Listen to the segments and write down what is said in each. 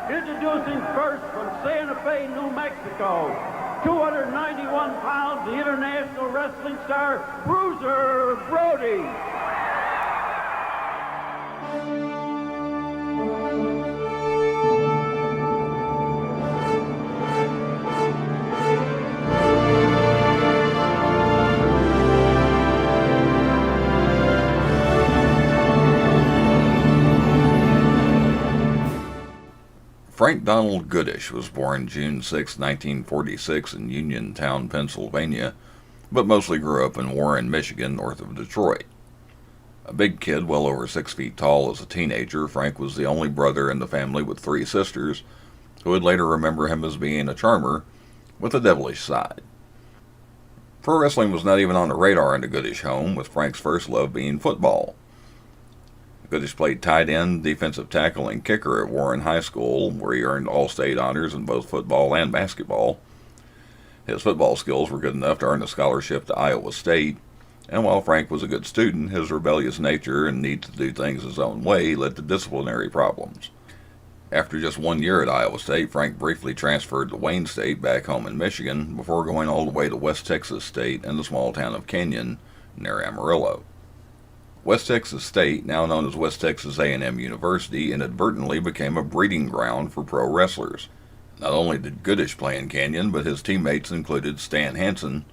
Introducing first from Santa Fe, New Mexico, 291 pounds, the international wrestling star, Bruiser Brody. Frank Donald Goodish was born June 6, 1946 in Uniontown, Pennsylvania, but mostly grew up in Warren, Michigan, north of Detroit. A big kid, well over 6 feet tall as a teenager, Frank was the only brother in the family with 3 sisters, who would later remember him as being a charmer with a devilish side. Pro wrestling was not even on the radar in the Goodish home, with Frank's first love being football. Goodish played tight end, defensive tackle, and kicker at Warren High School, where he earned all-state honors in both football and basketball. His football skills were good enough to earn a scholarship to Iowa State, and while Frank was a good student, his rebellious nature and need to do things his own way led to disciplinary problems. After just 1 year at Iowa State, Frank briefly transferred to Wayne State back home in Michigan before going all the way to West Texas State and the small town of Canyon near Amarillo. West Texas State, now known as West Texas A&M University, inadvertently became a breeding ground for pro wrestlers. Not only did Goodish play in Canyon, but his teammates included Stan Hansen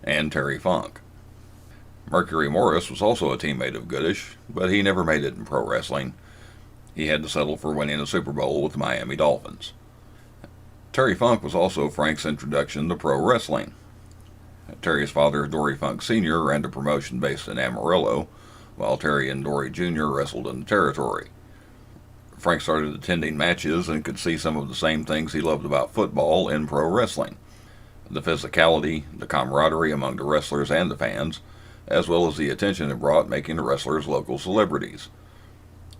and Terry Funk. Mercury Morris was also a teammate of Goodish, but he never made it in pro wrestling. He had to settle for winning a Super Bowl with the Miami Dolphins. Terry Funk was also Frank's introduction to pro wrestling. Terry's father, Dory Funk Sr., ran a promotion based in Amarillo, while Terry and Dory Jr. wrestled in the territory. Frank started attending matches and could see some of the same things he loved about football in pro wrestling. The physicality, the camaraderie among the wrestlers and the fans, as well as the attention it brought making the wrestlers local celebrities.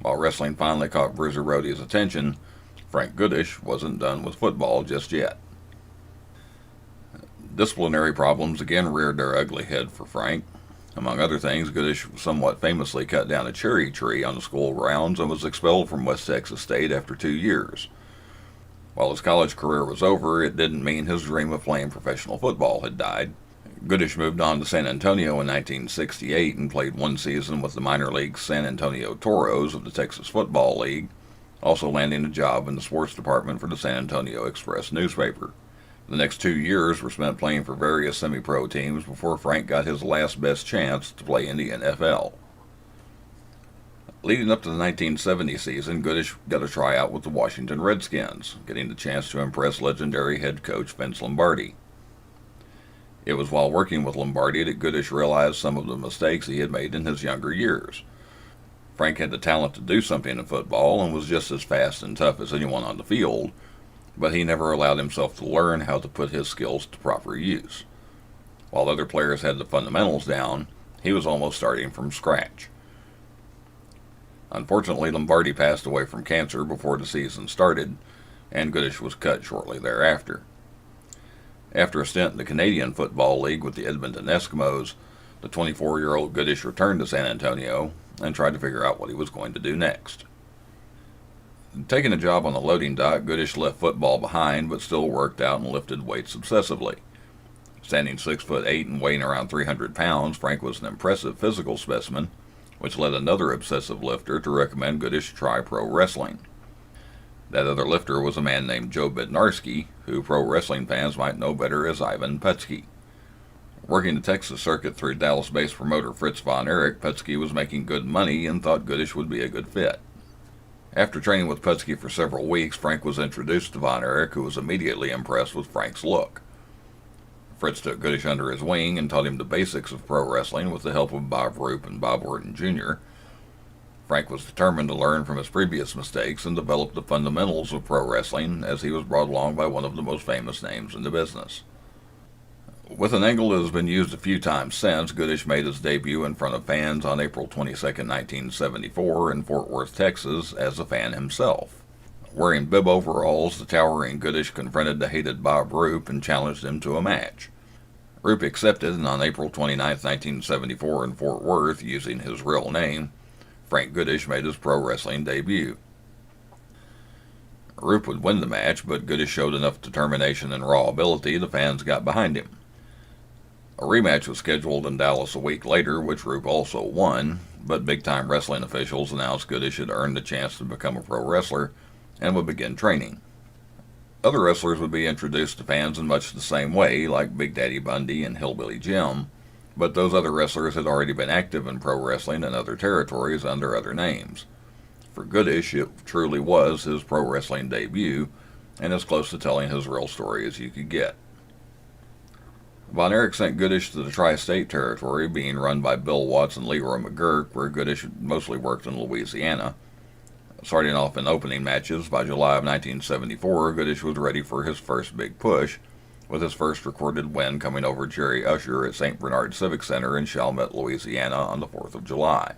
While wrestling finally caught Bruiser Brody's attention, Frank Goodish wasn't done with football just yet. Disciplinary problems again reared their ugly head for Frank. Among other things, Goodish somewhat famously cut down a cherry tree on the school grounds and was expelled from West Texas State after 2 years. While his college career was over, it didn't mean his dream of playing professional football had died. Goodish moved on to San Antonio in 1968 and played 1 season with the minor league San Antonio Toros of the Texas Football League, also landing a job in the sports department for the San Antonio Express newspaper. The next 2 years were spent playing for various semi-pro teams before Frank got his last best chance to play in the NFL. Leading up to the 1970 season, Goodish got a tryout with the Washington Redskins, getting the chance to impress legendary head coach Vince Lombardi. It was while working with Lombardi that Goodish realized some of the mistakes he had made in his younger years. Frank had the talent to do something in football and was just as fast and tough as anyone on the field, but he never allowed himself to learn how to put his skills to proper use. While other players had the fundamentals down, he was almost starting from scratch. Unfortunately, Lombardi passed away from cancer before the season started, and Goodish was cut shortly thereafter. After a stint in the Canadian Football League with the Edmonton Eskimos, the 24-year-old Goodish returned to San Antonio and tried to figure out what he was going to do next. Taking a job on the loading dock, Goodish left football behind, but still worked out and lifted weights obsessively. Standing 6'8" and weighing around 300 pounds, Frank was an impressive physical specimen, which led another obsessive lifter to recommend Goodish try pro wrestling. That other lifter was a man named Joe Bednarski, who pro wrestling fans might know better as Ivan Putski. Working the Texas circuit through Dallas-based promoter Fritz Von Erich, Putski was making good money and thought Goodish would be a good fit. After training with Putski for several weeks, Frank was introduced to Von Erich, who was immediately impressed with Frank's look. Fritz took Goodish under his wing and taught him the basics of pro wrestling with the help of Bob Roop and Bob Orton Jr. Frank was determined to learn from his previous mistakes and develop the fundamentals of pro wrestling, as he was brought along by one of the most famous names in the business. With an angle that has been used a few times since, Goodish made his debut in front of fans on April 22, 1974 in Fort Worth, Texas, as a fan himself. Wearing bib overalls, the towering Goodish confronted the hated Bob Roop and challenged him to a match. Roop accepted, and on April 29, 1974 in Fort Worth, using his real name, Frank Goodish made his pro wrestling debut. Roop would win the match, but Goodish showed enough determination and raw ability the fans got behind him. A rematch was scheduled in Dallas a week later, which Roop also won, but big-time wrestling officials announced Goodish had earned the chance to become a pro wrestler and would begin training. Other wrestlers would be introduced to fans in much the same way, like Big Daddy Bundy and Hillbilly Jim, but those other wrestlers had already been active in pro wrestling in other territories under other names. For Goodish, it truly was his pro wrestling debut, and as close to telling his real story as you could get. Von Erich sent Goodish to the Tri-State Territory, being run by Bill Watts and Leroy McGurk, where Goodish mostly worked in Louisiana. Starting off in opening matches, by July of 1974, Goodish was ready for his first big push, with his first recorded win coming over Jerry Usher at St. Bernard Civic Center in Chalmette, Louisiana on the 4th of July.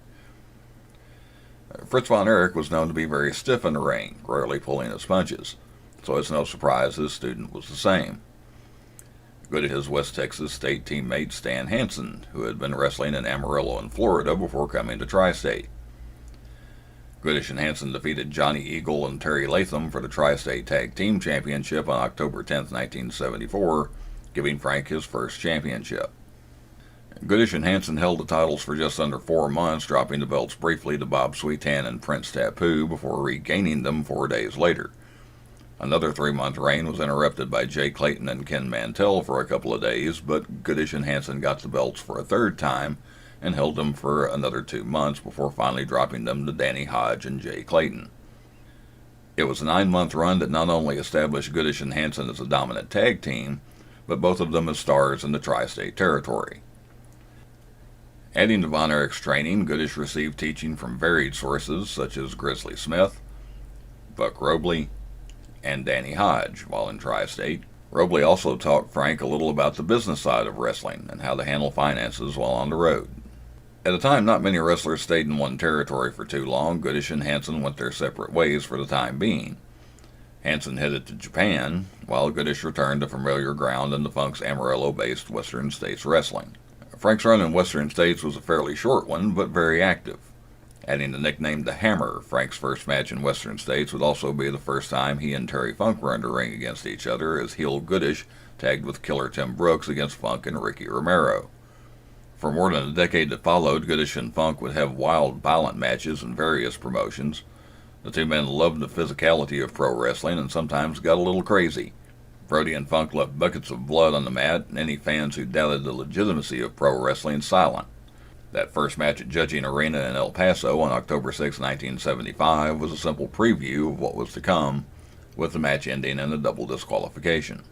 Fritz Von Erich was known to be very stiff in the ring, rarely pulling his punches, so it's no surprise his student was the same. Goodish's West Texas State teammate Stan Hansen, who had been wrestling in Amarillo in Florida before coming to Tri-State. Goodish and Hansen defeated Johnny Eagle and Terry Latham for the Tri-State Tag Team Championship on October 10, 1974, giving Frank his first championship. Goodish and Hansen held the titles for just under 4 months, dropping the belts briefly to Bob Sweetan and Prince Tapu before regaining them 4 days later. Another 3-month reign was interrupted by Jay Clayton and Ken Mantell for a couple of days, but Goodish and Hansen got the belts for a third time and held them for another 2 months before finally dropping them to Danny Hodge and Jay Clayton. It was a 9-month run that not only established Goodish and Hansen as a dominant tag team, but both of them as stars in the Tri-State Territory. Adding to Von Erich's training, Goodish received teaching from varied sources such as Grizzly Smith, Buck Robley, and Danny Hodge while in Tri-State. Robley also taught Frank a little about the business side of wrestling and how to handle finances while on the road. At the time, not many wrestlers stayed in one territory for too long. Goodish and Hansen went their separate ways for the time being. Hansen headed to Japan, while Goodish returned to familiar ground in the Funk's Amarillo-based Western States Wrestling. Frank's run in Western States was a fairly short one, but very active. Adding the nickname The Hammer, Frank's first match in Western States would also be the first time he and Terry Funk were in the ring against each other, as heel Goodish tagged with Killer Tim Brooks against Funk and Ricky Romero. For more than a decade that followed, Goodish and Funk would have wild, violent matches in various promotions. The two men loved the physicality of pro wrestling and sometimes got a little crazy. Brody and Funk left buckets of blood on the mat, and any fans who doubted the legitimacy of pro wrestling silent. That first match at Judging Arena in El Paso on October 6, 1975 was a simple preview of what was to come, with the match ending in a double disqualification.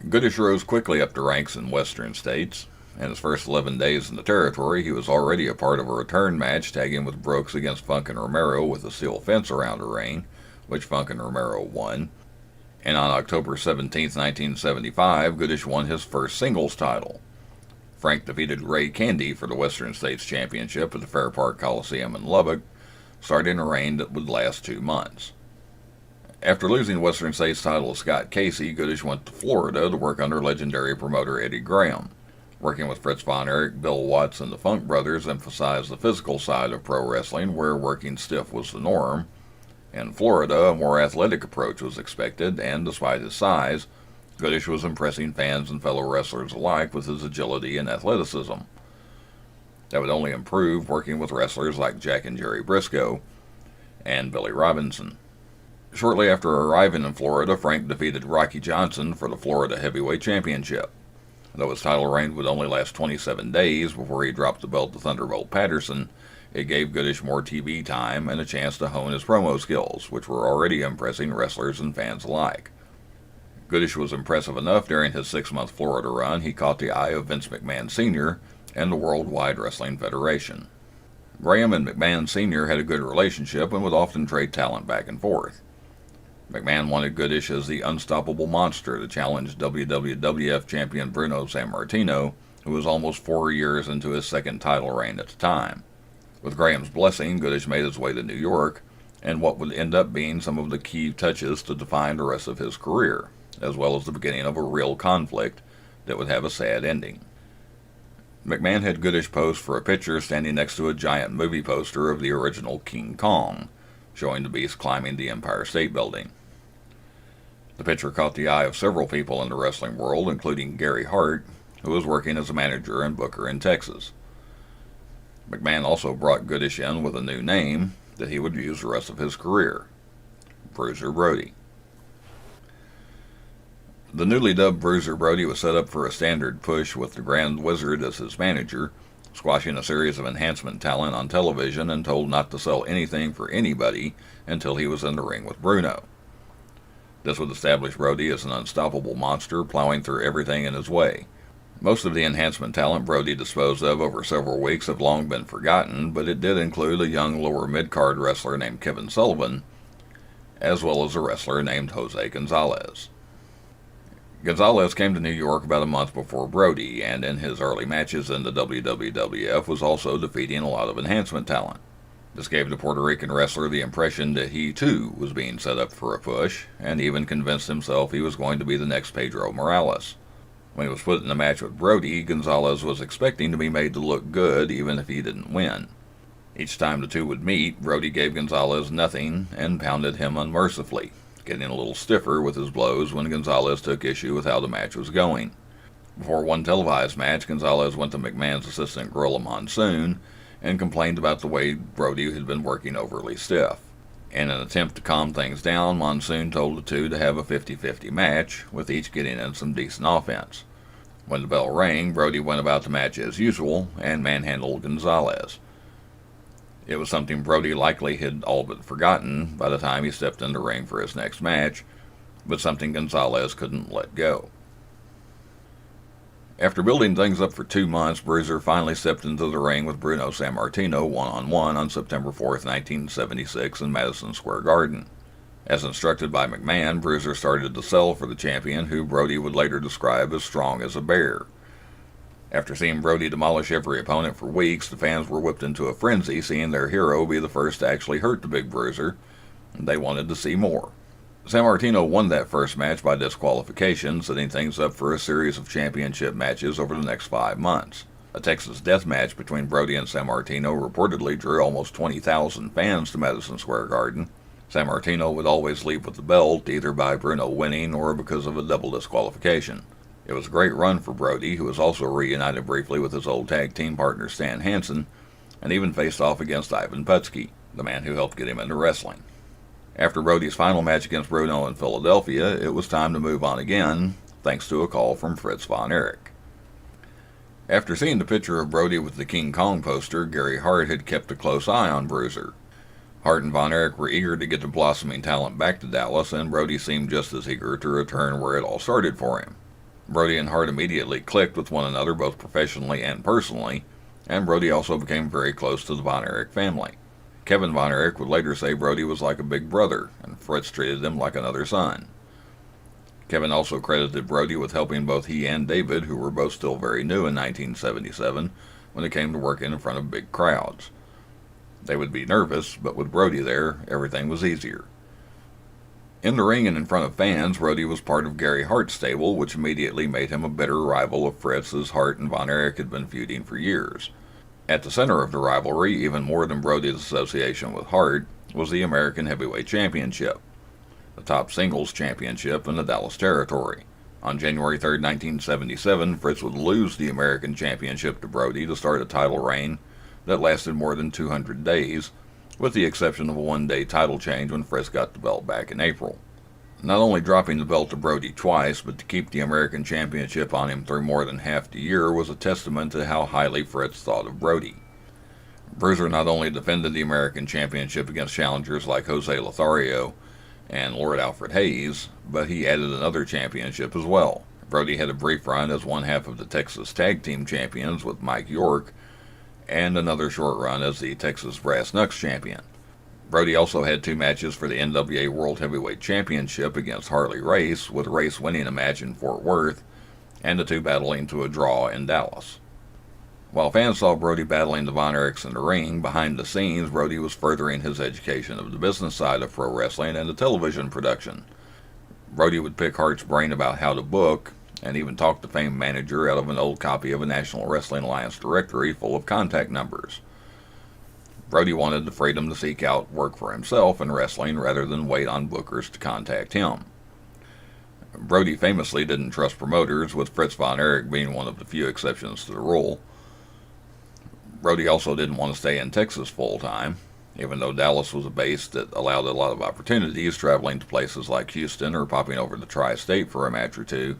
Goodish rose quickly up the ranks in Western States. In his first 11 days in the territory, he was already a part of a return match tagging with Brooks against Funk and Romero with a steel fence around the ring, which Funk and Romero won. And on October 17, 1975, Goodish won his first singles title. Frank defeated Ray Candy for the Western States Championship at the Fair Park Coliseum in Lubbock, starting a reign that would last 2 months. After losing the Western States title to Scott Casey, Goodish went to Florida to work under legendary promoter Eddie Graham. Working with Fritz Von Erich, Bill Watts, and the Funk Brothers emphasized the physical side of pro wrestling, where working stiff was the norm. In Florida, a more athletic approach was expected, and despite his size, Goodish was impressing fans and fellow wrestlers alike with his agility and athleticism. That would only improve working with wrestlers like Jack and Jerry Briscoe and Billy Robinson. Shortly after arriving in Florida, Frank defeated Rocky Johnson for the Florida Heavyweight Championship. Though his title reign would only last 27 days before he dropped the belt to Thunderbolt Patterson, it gave Goodish more TV time and a chance to hone his promo skills, which were already impressing wrestlers and fans alike. Goodish was impressive enough during his 6-month Florida run, he caught the eye of Vince McMahon Sr. and the Worldwide Wrestling Federation. Graham and McMahon Sr. had a good relationship and would often trade talent back and forth. McMahon wanted Goodish as the unstoppable monster to challenge WWF champion Bruno Sammartino, who was almost 4 years into his second title reign at the time. With Graham's blessing, Goodish made his way to New York, and what would end up being some of the key touches to define the rest of his career, as well as the beginning of a real conflict that would have a sad ending. McMahon had Goodish pose for a picture standing next to a giant movie poster of the original King Kong, showing the beast climbing the Empire State Building. The picture caught the eye of several people in the wrestling world, including Gary Hart, who was working as a manager and booker in Texas. McMahon also brought Goodish in with a new name that he would use the rest of his career, Bruiser Brody. The newly dubbed Bruiser Brody was set up for a standard push with the Grand Wizard as his manager, squashing a series of enhancement talent on television and told not to sell anything for anybody until he was in the ring with Bruno. This would establish Brody as an unstoppable monster, plowing through everything in his way. Most of the enhancement talent Brody disposed of over several weeks have long been forgotten, but it did include a young lower mid-card wrestler named Kevin Sullivan, as well as a wrestler named Jose Gonzalez. Gonzalez came to New York about a month before Brody, and in his early matches in the WWF was also defeating a lot of enhancement talent. This gave the Puerto Rican wrestler the impression that he, too, was being set up for a push, and even convinced himself he was going to be the next Pedro Morales. When he was put in a match with Brody, Gonzalez was expecting to be made to look good even if he didn't win. Each time the two would meet, Brody gave Gonzalez nothing and pounded him unmercifully, getting a little stiffer with his blows when Gonzalez took issue with how the match was going. Before one televised match, Gonzalez went to McMahon's assistant Gorilla Monsoon and complained about the way Brody had been working overly stiff. In an attempt to calm things down, Monsoon told the two to have a 50-50 match, with each getting in some decent offense. When the bell rang, Brody went about the match as usual and manhandled Gonzalez. It was something Brody likely had all but forgotten by the time he stepped in the ring for his next match, but something Gonzalez couldn't let go. After building things up for 2 months, Bruiser finally stepped into the ring with Bruno Sammartino one-on-one on September 4, 1976 in Madison Square Garden. As instructed by McMahon, Bruiser started to sell for the champion, who Brody would later describe as strong as a bear. After seeing Brody demolish every opponent for weeks, the fans were whipped into a frenzy, seeing their hero be the first to actually hurt the big Bruiser, and they wanted to see more. Sammartino won that first match by disqualification, setting things up for a series of championship matches over the next 5 months. A Texas death match between Brody and Sammartino reportedly drew almost 20,000 fans to Madison Square Garden. Sammartino would always leave with the belt, either by Bruno winning or because of a double disqualification. It was a great run for Brody, who was also reunited briefly with his old tag team partner Stan Hansen, and even faced off against Ivan Putski, the man who helped get him into wrestling. After Brody's final match against Bruno in Philadelphia, it was time to move on again, thanks to a call from Fritz von Erich. After seeing the picture of Brody with the King Kong poster, Gary Hart had kept a close eye on Bruiser. Hart and von Erich were eager to get the blossoming talent back to Dallas, and Brody seemed just as eager to return where it all started for him. Brody and Hart immediately clicked with one another both professionally and personally, and Brody also became very close to the von Erich family. Kevin von Erich would later say Brody was like a big brother, and Fritz treated him like another son. Kevin also credited Brody with helping both he and David, who were both still very new in 1977, when it came to working in front of big crowds. They would be nervous, but with Brody there, everything was easier. In the ring and in front of fans, Brody was part of Gary Hart's stable, which immediately made him a bitter rival of Fritz, as Hart and von Erich had been feuding for years. At the center of the rivalry, even more than Brody's association with Hart, was the American Heavyweight Championship, the top singles championship in the Dallas territory. On January 3, 1977, Fritz would lose the American Championship to Brody to start a title reign that lasted more than 200 days, with the exception of a one-day title change when Fritz got the belt back in April. Not only dropping the belt to Brody twice, but to keep the American Championship on him through more than half the year was a testament to how highly Fritz thought of Brody. Bruiser not only defended the American Championship against challengers like Jose Lothario and Lord Alfred Hayes, but he added another championship as well. Brody had a brief run as one half of the Texas Tag Team Champions with Mike York, and another short run as the Texas Brass Knucks Champion. Brody also had 2 matches for the NWA World Heavyweight Championship against Harley Race, with Race winning a match in Fort Worth, and the two battling to a draw in Dallas. While fans saw Brody battling the Von Erichs in the ring, behind the scenes, Brody was furthering his education of the business side of pro wrestling and the television production. Brody would pick Hart's brain about how to book, and even talk the famed manager out of an old copy of a National Wrestling Alliance directory full of contact numbers. Brody wanted the freedom to seek out work for himself in wrestling rather than wait on bookers to contact him. Brody famously didn't trust promoters, with Fritz von Erich being one of the few exceptions to the rule. Brody also didn't want to stay in Texas full time, even though Dallas was a base that allowed a lot of opportunities, traveling to places like Houston or popping over to Tri-State for a match or two.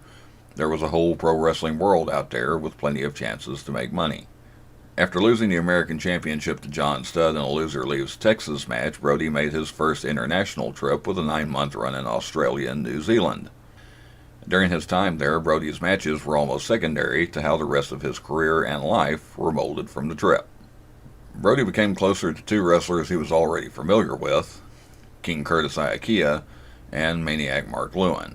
There was a whole pro wrestling world out there with plenty of chances to make money. After losing the American Championship to John Studd in a loser leaves Texas match, Brody made his first international trip with a 9-month run in Australia and New Zealand. During his time there, Brody's matches were almost secondary to how the rest of his career and life were molded from the trip. Brody became closer to two wrestlers he was already familiar with, King Curtis Iaukea and Maniac Mark Lewin.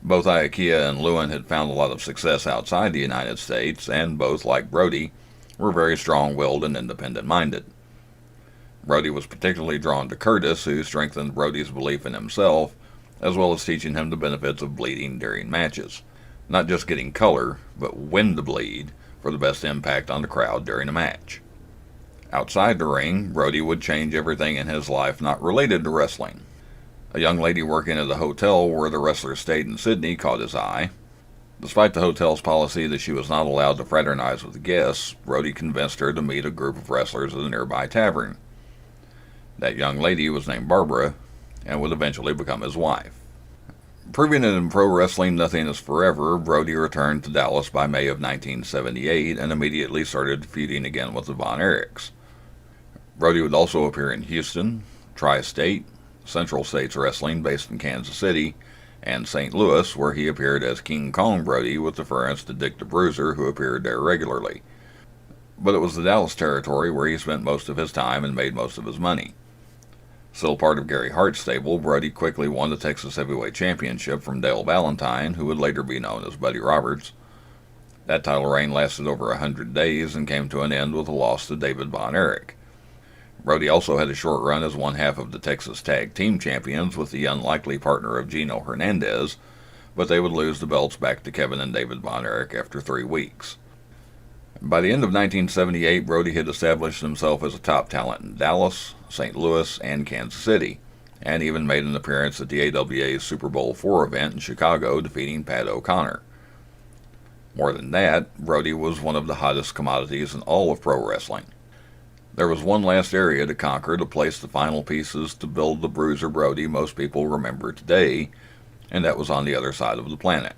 Both Iaukea and Lewin had found a lot of success outside the United States, and both, like Brody, were very strong-willed and independent-minded. Brody was particularly drawn to Curtis, who strengthened Brody's belief in himself, as well as teaching him the benefits of bleeding during matches. Not just getting color, but when to bleed for the best impact on the crowd during a match. Outside the ring, Brody would change everything in his life not related to wrestling. A young lady working at the hotel where the wrestler stayed in Sydney caught his eye. Despite the hotel's policy that she was not allowed to fraternize with the guests, Brody convinced her to meet a group of wrestlers at a nearby tavern. That young lady was named Barbara, and would eventually become his wife. Proving that in pro wrestling nothing is forever, Brody returned to Dallas by May of 1978 and immediately started feuding again with the Von Erichs. Brody would also appear in Houston, Tri-State, Central States Wrestling based in Kansas City, and St. Louis, where he appeared as King Kong Brody with deference to Dick the Bruiser, who appeared there regularly. But it was the Dallas territory where he spent most of his time and made most of his money. Still part of Gary Hart's stable, Brody quickly won the Texas Heavyweight Championship from Dale Valentine, who would later be known as Buddy Roberts. That title reign lasted over 100 days and came to an end with a loss to David Von Erich. Brody also had a short run as one half of the Texas Tag Team Champions with the unlikely partner of Gino Hernandez, but they would lose the belts back to Kevin and David Von Erich after 3 weeks. By the end of 1978, Brody had established himself as a top talent in Dallas, St. Louis, and Kansas City, and even made an appearance at the AWA's Super Bowl IV event in Chicago, defeating Pat O'Connor. More than that, Brody was one of the hottest commodities in all of pro wrestling. There was one last area to conquer to place the final pieces to build the Bruiser Brody most people remember today, and that was on the other side of the planet.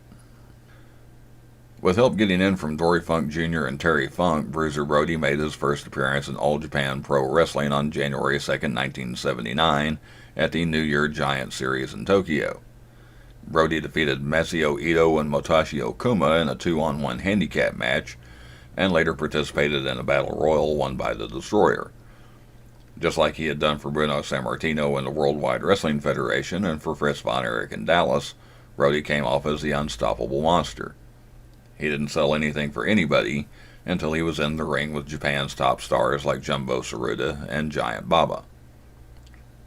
With help getting in from Dory Funk Jr. and Terry Funk, Bruiser Brody made his first appearance in All Japan Pro Wrestling on January 2, 1979, at the New Year Giant Series in Tokyo. Brody defeated Masao Ito and Motoshi Okuma in a 2-on-1 handicap match, and later participated in a battle royal won by the Destroyer. Just like he had done for Bruno Sammartino in the Worldwide Wrestling Federation and for Fritz Von Erich in Dallas, Brody came off as the unstoppable monster. He didn't sell anything for anybody until he was in the ring with Japan's top stars like Jumbo Tsuruta and Giant Baba.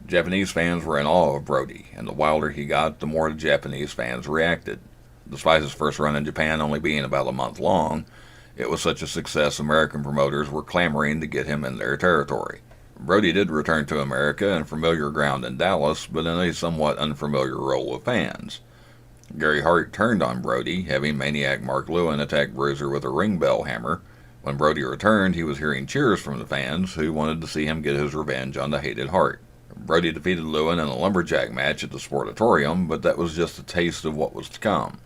Japanese fans were in awe of Brody, and the wilder he got, the more the Japanese fans reacted. Despite his first run in Japan only being about a month long, it was such a success American promoters were clamoring to get him in their territory. Brody did return to America and familiar ground in Dallas, but in a somewhat unfamiliar role with fans. Gary Hart turned on Brody, having Maniac Mark Lewin attack Bruiser with a ring bell hammer. When Brody returned, he was hearing cheers from the fans, who wanted to see him get his revenge on the hated Hart. Brody defeated Lewin in a lumberjack match at the Sportatorium, but that was just a taste of what was to come.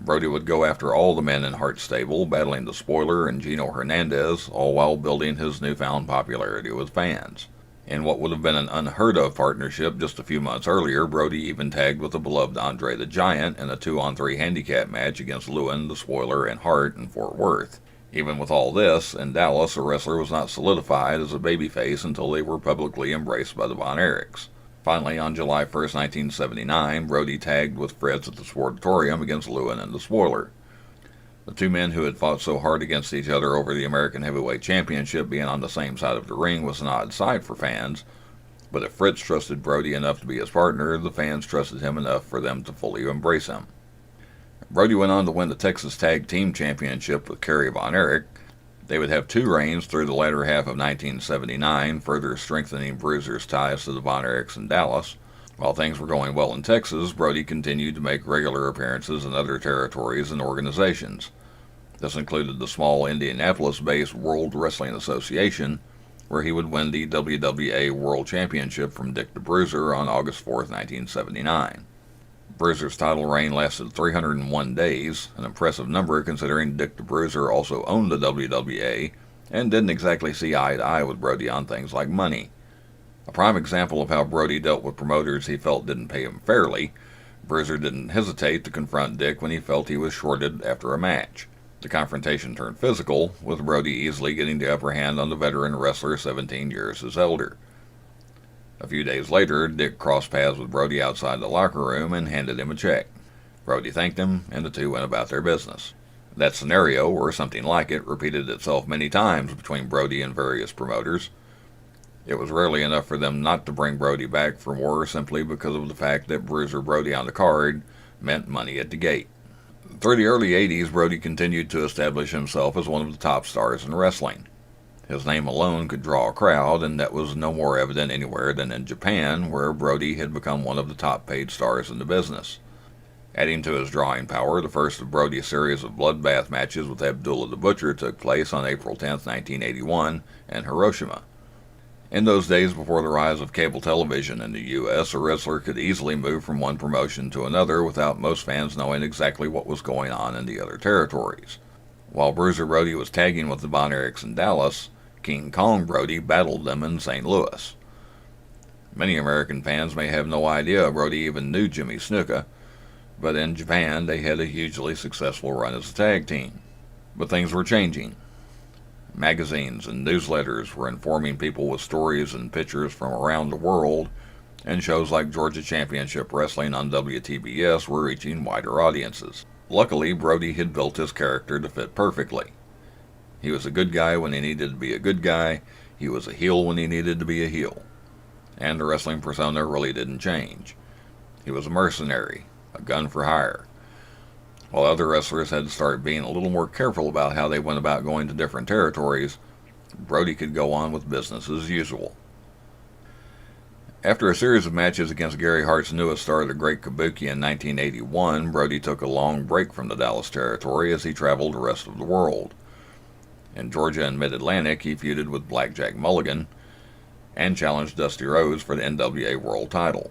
Brody would go after all the men in Hart's stable, battling the Spoiler and Gino Hernandez, all while building his newfound popularity with fans. In what would have been an unheard-of partnership just a few months earlier, Brody even tagged with the beloved Andre the Giant in a 2-on-3 handicap match against Lewin, the Spoiler, and Hart in Fort Worth. Even with all this, in Dallas, a wrestler was not solidified as a babyface until they were publicly embraced by the Von Erichs. Finally, on July 1, 1979, Brody tagged with Fritz at the Sportatorium against Lewin and the Spoiler. The two men who had fought so hard against each other over the American Heavyweight Championship being on the same side of the ring was an odd sight for fans, but if Fritz trusted Brody enough to be his partner, the fans trusted him enough for them to fully embrace him. Brody went on to win the Texas Tag Team Championship with Kerry Von Erich. They would have 2 reigns through the latter half of 1979, further strengthening Bruiser's ties to the Von Erichs in Dallas. While things were going well in Texas, Brody continued to make regular appearances in other territories and organizations. This included the small Indianapolis-based World Wrestling Association, where he would win the WWA World Championship from Dick the Bruiser on August 4, 1979. Bruiser's title reign lasted 301 days, an impressive number considering Dick the Bruiser also owned the WWA and didn't exactly see eye to eye with Brody on things like money. A prime example of how Brody dealt with promoters he felt didn't pay him fairly, Bruiser didn't hesitate to confront Dick when he felt he was shorted after a match. The confrontation turned physical, with Brody easily getting the upper hand on the veteran wrestler 17 years his elder. A few days later, Dick crossed paths with Brody outside the locker room and handed him a check. Brody thanked him, and the two went about their business. That scenario, or something like it, repeated itself many times between Brody and various promoters. It was rarely enough for them not to bring Brody back for more simply because of the fact that Bruiser Brody on the card meant money at the gate. Through the early 80s, Brody continued to establish himself as one of the top stars in wrestling. His name alone could draw a crowd, and that was no more evident anywhere than in Japan, where Brody had become one of the top-paid stars in the business. Adding to his drawing power, the first of Brody's series of bloodbath matches with Abdullah the Butcher took place on April 10, 1981, in Hiroshima. In those days before the rise of cable television in the U.S., a wrestler could easily move from one promotion to another without most fans knowing exactly what was going on in the other territories. While Bruiser Brody was tagging with the Von Erichs in Dallas, King Kong Brody battled them in St. Louis. Many American fans may have no idea Brody even knew Jimmy Snuka, but in Japan they had a hugely successful run as a tag team. But things were changing. Magazines and newsletters were informing people with stories and pictures from around the world, and shows like Georgia Championship Wrestling on WTBS were reaching wider audiences. Luckily, Brody had built his character to fit perfectly. He was a good guy when he needed to be a good guy, he was a heel when he needed to be a heel. And the wrestling persona really didn't change. He was a mercenary, a gun for hire. While other wrestlers had to start being a little more careful about how they went about going to different territories, Brody could go on with business as usual. After a series of matches against Gary Hart's newest star, the Great Kabuki, in 1981, Brody took a long break from the Dallas territory as he traveled the rest of the world. In Georgia and Mid-Atlantic, he feuded with Blackjack Mulligan and challenged Dusty Rhodes for the NWA World title.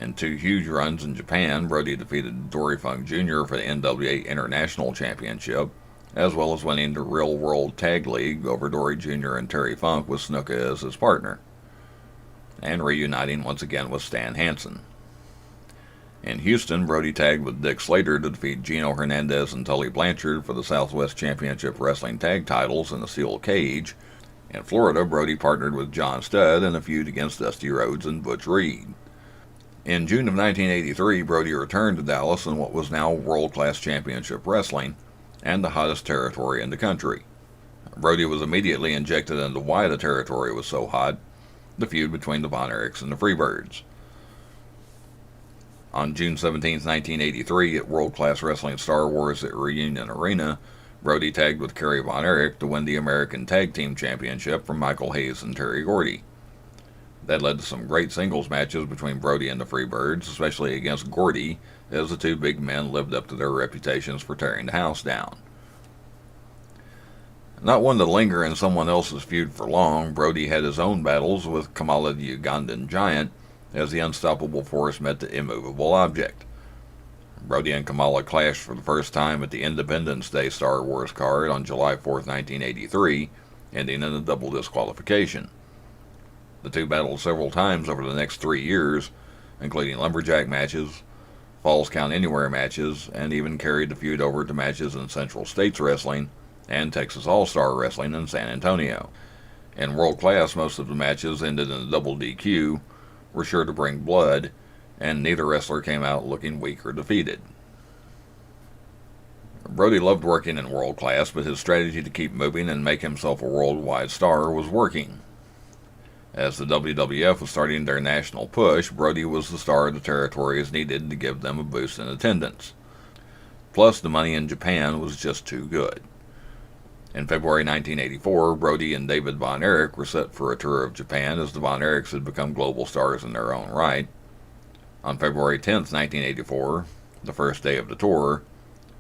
In two huge runs in Japan, Brody defeated Dory Funk Jr. for the NWA International Championship, as well as winning the Real World Tag League over Dory Jr. and Terry Funk with Snuka as his partner, and reuniting once again with Stan Hansen. In Houston, Brody tagged with Dick Slater to defeat Gino Hernandez and Tully Blanchard for the Southwest Championship Wrestling Tag titles in a steel cage. In Florida, Brody partnered with John Studd in a feud against Dusty Rhodes and Butch Reed. In June of 1983, Brody returned to Dallas in what was now World Class Championship Wrestling, and the hottest territory in the country. Brody was immediately injected into why the territory was so hot, the feud between the Von Erichs and the Freebirds. On June 17, 1983, at World Class Wrestling Star Wars at Reunion Arena, Brody tagged with Kerry Von Erich to win the American Tag Team Championship from Michael Hayes and Terry Gordy. That led to some great singles matches between Brody and the Freebirds, especially against Gordy, as the two big men lived up to their reputations for tearing the house down. Not one to linger in someone else's feud for long, Brody had his own battles with Kamala the Ugandan Giant, as the unstoppable force met the immovable object. Brody and Kamala clashed for the first time at the Independence Day Star Wars card on July 4, 1983, ending in a double disqualification. The two battled several times over the next 3 years, including lumberjack matches, Falls Count Anywhere matches, and even carried the feud over to matches in Central States Wrestling and Texas All-Star Wrestling in San Antonio. In World Class, most of the matches ended in a double DQ, were sure to bring blood, and neither wrestler came out looking weak or defeated. Brody loved working in World Class, but his strategy to keep moving and make himself a worldwide star was working. As the WWF was starting their national push, Brody was the star the territories needed to give them a boost in attendance. Plus, the money in Japan was just too good. In February 1984, Brody and David Von Erich were set for a tour of Japan as the Von Erichs had become global stars in their own right. On February 10th, 1984, the first day of the tour,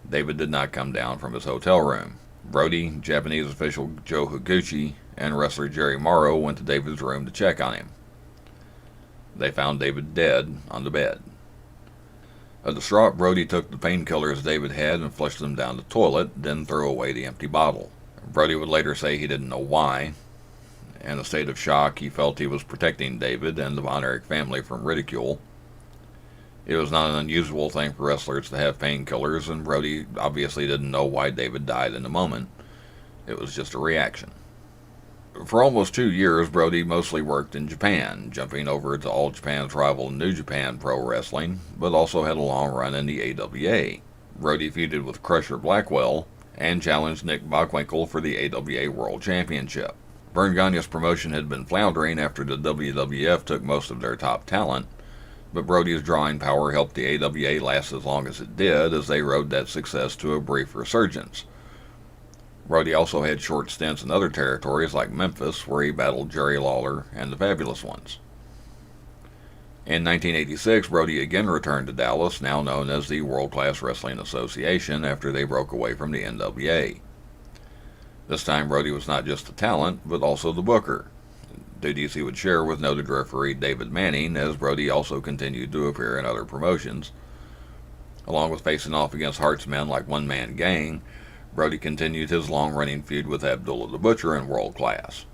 David did not come down from his hotel room. Brody, Japanese official Joe Higuchi, and wrestler Jerry Morrow went to David's room to check on him. They found David dead on the bed. A distraught Brody took the painkillers David had and flushed them down the toilet, then threw away the empty bottle. Brody would later say he didn't know why. In a state of shock, he felt he was protecting David and the Von Erich family from ridicule. It was not an unusual thing for wrestlers to have painkillers, and Brody obviously didn't know why David died in the moment. It was just a reaction. For almost 2 years, Brody mostly worked in Japan, jumping over to All Japan's rival New Japan Pro Wrestling, but also had a long run in the AWA. Brody feuded with Crusher Blackwell and challenged Nick Bockwinkel for the AWA World Championship. Vern Gagne's promotion had been floundering after the WWF took most of their top talent, but Brody's drawing power helped the AWA last as long as it did, as they rode that success to a brief resurgence. Brody also had short stints in other territories like Memphis, where he battled Jerry Lawler and the Fabulous Ones. In 1986, Brody again returned to Dallas, now known as the World Class Wrestling Association, after they broke away from the NWA. This time, Brody was not just the talent, but also the booker, duties he would share with noted referee David Manning, as Brody also continued to appear in other promotions. Along with facing off against Hart's men like One Man Gang, Brody continued his long-running feud with Abdullah the Butcher in World Class.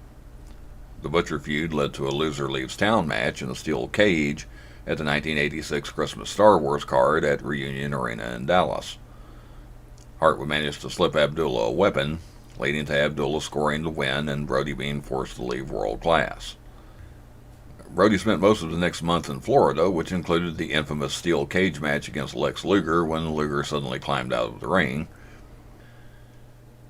The Butcher feud led to a loser leaves town match in a steel cage at the 1986 Christmas Star Wars card at Reunion Arena in Dallas. Hart would manage to slip Abdullah a weapon, leading to Abdullah scoring the win and Brody being forced to leave World Class. Brody spent most of the next month in Florida, which included the infamous steel cage match against Lex Luger when Luger suddenly climbed out of the ring.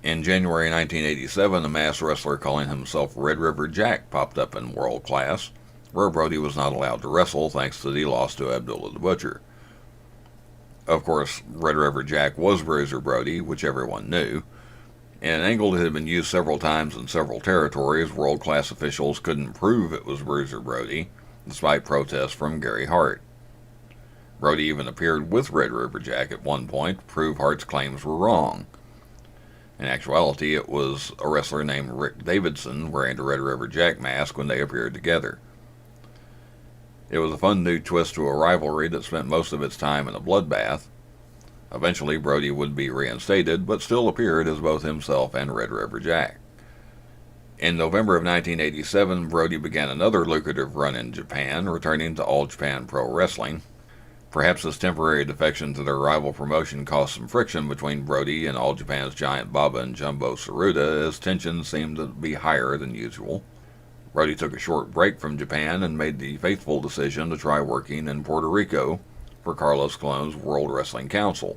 In January 1987, a masked wrestler calling himself Red River Jack popped up in World Class, where Brody was not allowed to wrestle thanks to the loss to Abdullah the Butcher. Of course, Red River Jack was Bruiser Brody, which everyone knew. An angle that had been used several times in several territories, World Class officials couldn't prove it was Bruiser Brody, despite protests from Gary Hart. Brody even appeared with Red River Jack at one point to prove Hart's claims were wrong. In actuality, it was a wrestler named Rick Davidson wearing the Red River Jack mask when they appeared together. It was a fun new twist to a rivalry that spent most of its time in a bloodbath. Eventually, Brody would be reinstated, but still appeared as both himself and Red River Jack. In November of 1987, Brody began another lucrative run in Japan, returning to All Japan Pro Wrestling. Perhaps this temporary defection to their rival promotion caused some friction between Brody and All Japan's Giant Baba and Jumbo Tsuruta, as tensions seemed to be higher than usual. Brody took a short break from Japan and made the faithful decision to try working in Puerto Rico for Carlos Colon's World Wrestling Council.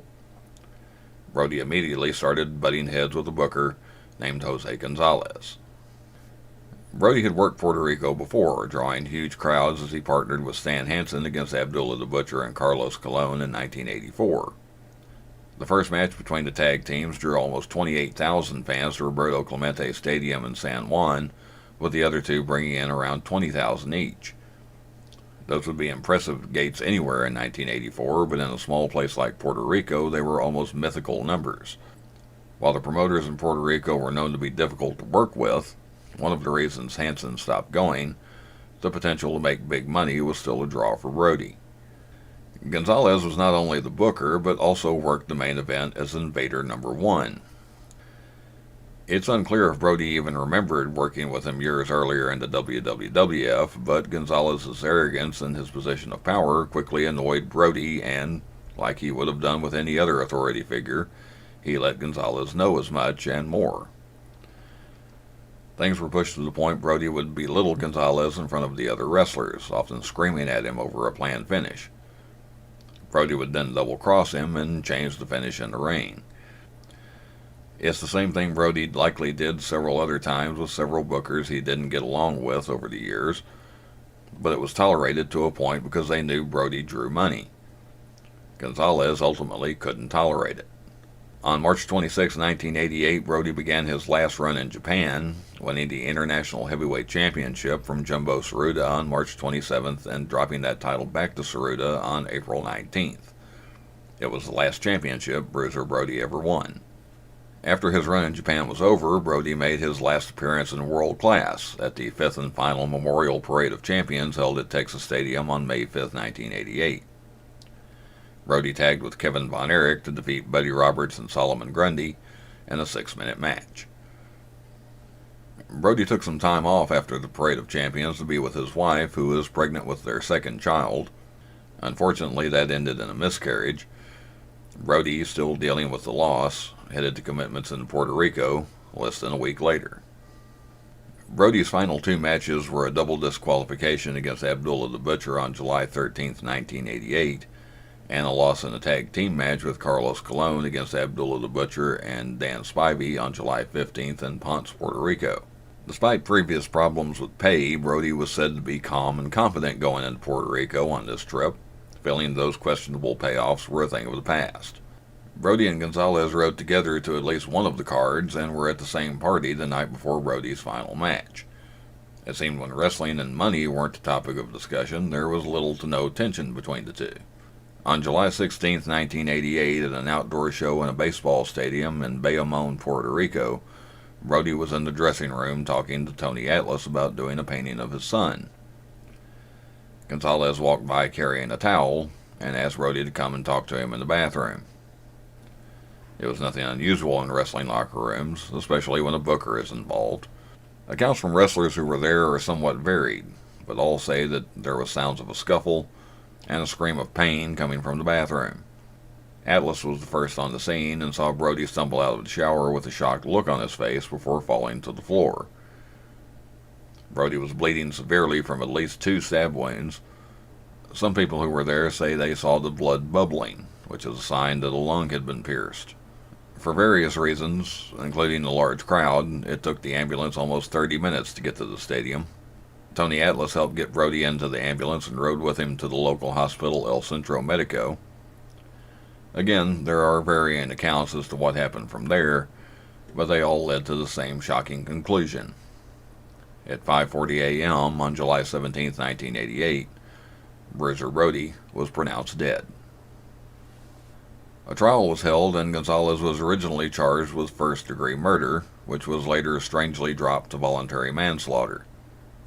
Brody immediately started butting heads with a booker named Jose Gonzalez. Brody had worked Puerto Rico before, drawing huge crowds as he partnered with Stan Hansen against Abdullah the Butcher and Carlos Colon in 1984. The first match between the tag teams drew almost 28,000 fans to Roberto Clemente Stadium in San Juan, with the other two bringing in around 20,000 each. Those would be impressive gates anywhere in 1984, but in a small place like Puerto Rico, they were almost mythical numbers. While the promoters in Puerto Rico were known to be difficult to work with, one of the reasons Hansen stopped going, the potential to make big money was still a draw for Brody. Gonzalez was not only the booker, but also worked the main event as Invader number 1. It's unclear if Brody even remembered working with him years earlier in the WWF, but Gonzalez's arrogance and his position of power quickly annoyed Brody, and, like he would have done with any other authority figure, he let Gonzalez know as much and more. Things were pushed to the point Brody would belittle Gonzalez in front of the other wrestlers, often screaming at him over a planned finish. Brody would then double-cross him and change the finish in the ring. It's the same thing Brody likely did several other times with several bookers he didn't get along with over the years, but it was tolerated to a point because they knew Brody drew money. Gonzalez ultimately couldn't tolerate it. On March 26, 1988, Brody began his last run in Japan, winning the International Heavyweight Championship from Jumbo Tsuruta on March 27th and dropping that title back to Tsuruta on April 19th. It was the last championship Bruiser Brody ever won. After his run in Japan was over, Brody made his last appearance in world class at the 5th and final Memorial Parade of Champions held at Texas Stadium on May 5, 1988. Brody tagged with Kevin Von Erich to defeat Buddy Roberts and Solomon Grundy in a 6-minute match. Brody took some time off after the Parade of Champions to be with his wife, who was pregnant with their second child. Unfortunately, that ended in a miscarriage. Brody, still dealing with the loss, headed to commitments in Puerto Rico less than a week later. Brody's final 2 matches were a double disqualification against Abdullah the Butcher on July 13, 1988, and a loss in a tag team match with Carlos Colon against Abdullah the Butcher and Dan Spivey on July 15th in Ponce, Puerto Rico. Despite previous problems with pay, Brody was said to be calm and confident going into Puerto Rico on this trip, feeling those questionable payoffs were a thing of the past. Brody and Gonzalez rode together to at least one of the cards and were at the same party the night before Brody's final match. It seemed when wrestling and money weren't the topic of discussion, there was little to no tension between the two. On July 16, 1988, at an outdoor show in a baseball stadium in Bayamon, Puerto Rico, Brody was in the dressing room talking to Tony Atlas about doing a painting of his son. Gonzalez walked by carrying a towel and asked Brody to come and talk to him in the bathroom. It was nothing unusual in wrestling locker rooms, especially when a booker is involved. Accounts from wrestlers who were there are somewhat varied, but all say that there was sounds of a scuffle and a scream of pain coming from the bathroom. Atlas was the first on the scene and saw Brody stumble out of the shower with a shocked look on his face before falling to the floor. Brody was bleeding severely from at least 2 stab wounds. Some people who were there say they saw the blood bubbling, which is a sign that a lung had been pierced. For various reasons, including the large crowd, it took the ambulance almost 30 minutes to get to the stadium. Tony Atlas helped get Brody into the ambulance and rode with him to the local hospital El Centro Medico. Again, there are varying accounts as to what happened from there, but they all led to the same shocking conclusion. At 5:40 a.m. on July 17, 1988, Bruiser Brody was pronounced dead. A trial was held and Gonzalez was originally charged with first-degree murder, which was later strangely dropped to voluntary manslaughter.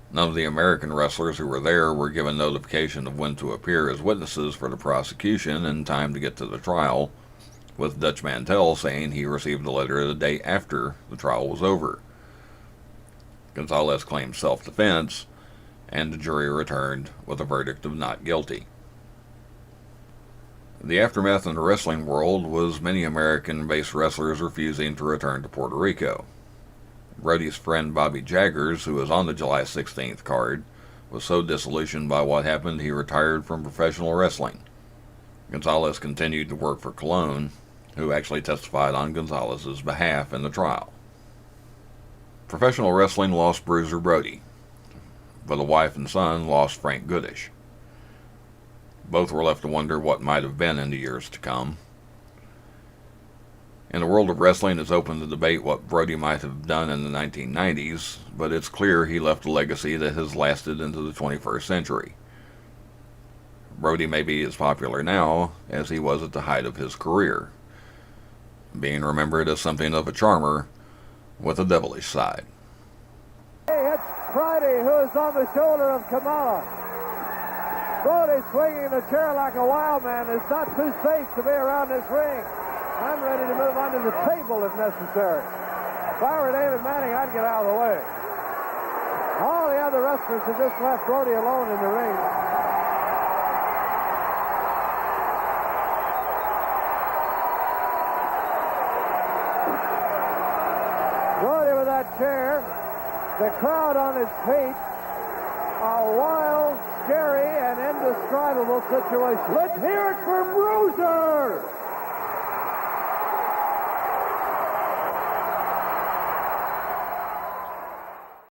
None of the American wrestlers who were there were given notification of when to appear as witnesses for the prosecution in time to get to the trial, with Dutch Mantell saying he received a letter the day after the trial was over. Gonzalez claimed self-defense, and the jury returned with a verdict of not guilty. The aftermath in the wrestling world was many American-based wrestlers refusing to return to Puerto Rico. Brody's friend Bobby Jaggers, who was on the July 16th card, was so disillusioned by what happened he retired from professional wrestling. Gonzalez continued to work for Colon, who actually testified on Gonzalez's behalf in the trial. Professional wrestling lost Bruiser Brody, but the wife and son lost Frank Goodish. Both were left to wonder what might have been in the years to come. In the world of wrestling, it's open to debate what Brody might have done in the 1990s, but it's clear he left a legacy that has lasted into the 21st century. Brody may be as popular now as he was at the height of his career, being remembered as something of a charmer with a devilish side. Hey, it's Friday, who is on the shoulder of Kamala. Brody swinging the chair like a wild man. It's not too safe to be around this ring. I'm ready to move onto the table if necessary. If I were David Manning, I'd get out of the way. All the other wrestlers have just left Brody alone in the ring. Brody with that chair, the crowd on his feet, a wild, scary, and indescribable situation. Let's hear it for Bruiser!